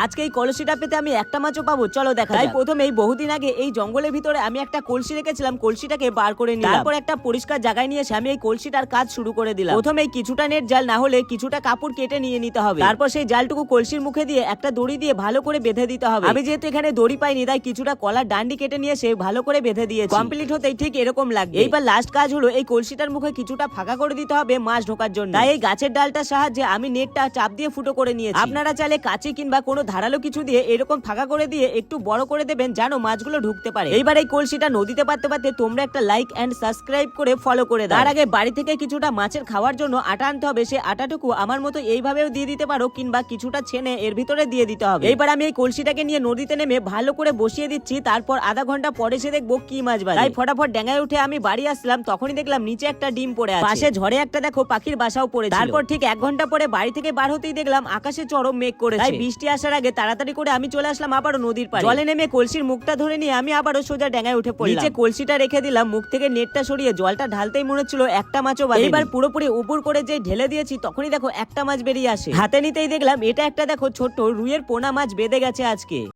আজকে এই কলসিটা পেতে আমি একটা মাছও পাবো, চলো দেখা যাক। তাই প্রথমেই বহুদিন আগে এই জঙ্গলের ভিতরে আমি একটা কলসি রেখেছিলাম, কলসিটাকে বার করে নিলাম। তারপর একটা পরিষ্কার জায়গায় নিয়ে এসে আমি এই কলসিটার কাজ শুরু করে দিলাম। প্রথমেই কিছুটা নেট জাল, না হলে কিছুটা কাপড় কেটে নিয়ে নিতে হবে। তারপর সেই জালটুকু কলসির মুখে দিয়ে একটা দড়ি দিয়ে ভালো করে বেঁধে দিতে হবে। আমি যেহেতু এখানে দড়ি পাইনি, তাই কিছুটা কলার ডান্ডি কেটে নিয়ে এসে ভালো করে বেঁধে দিয়েছি। কমপ্লিট হতেই ঠিক এরকম লাগবে। এইবার লাস্ট কাজ হলো এই কলসিটার মুখে কিছুটা ফাঁকা করে দিতে হবে মাছ ঢোকার জন্য। তাই এই গাছের ডালটার সাহায্যে আমি নেটটা চাপ দিয়ে ফুটো করে নিয়েছি। আপনারা চাইলে কাঁচি কিংবা কোনো ধারালো কিছু দিয়ে এরকম ফাঁকা করে দিয়ে একটু বড় করে দেবেন, যেন মাছগুলো ঢুকতে পারে। এইবার এই কলসিটা নদীতে পারতে পারতে তোমরা একটা লাইক এন্ড সাবস্ক্রাইব করে ফলো করে দাও। তার আগে বাড়ি থেকে কিছুটা মাছের খাওয়ার জন্য আটা আনতে হবে। সে আটাটুকু আমার মতো এইভাবেও দিয়ে দিতে পারো, কিংবা কিছুটা ছেনে এর ভিতরে দিয়ে দিতে হবে। এইবার আমি এই কলসিটাকে নিয়ে নদীতে নেমে ভালো করে বসিয়ে দিচ্ছি। তারপর আধা ঘন্টা পরে সে দেখবো কি মাছ বাজে। তাই ফটাফট ড্যাঙায় উঠে আমি বাড়ি আসলাম। তখনই দেখলাম নিচে একটা ডিম পড়ে আছে, পাশে ঝড়ে একটা দেখো পাখির বাসাও পড়েছিল। তারপর ঠিক 1 ঘন্টা পরে বাড়ি থেকে বার হতেই দেখলাম আকাশে চরম মেঘ করেছে। তাই বৃষ্টি আসার আগে তাড়াতাড়ি করে আমি চলে আসলাম আবারও নদীর পাড়ে। জলে নেমে কলসির মুখটা ধরে নিয়ে আমি আবারও সোজা ড্যাঙায় উঠে পড়লাম। নিচে কলসিটা রেখে দিলাম, মুখ থেকে নেটটা সরিয়ে জলটা ঢালতেই মনে হচ্ছিল একটা মাছও বাজে। এবার পুরোপুরি উপর করে যে ঢেলে দিয়েছি, তখনই দেখো একটা মাছ বেরিয়ে আসে। হাতে নিতেই দেখলাম এটা একটা দেখো ছোট্ট রুইয়ের পোনা মাছ বেঁধে গেছে আজকে।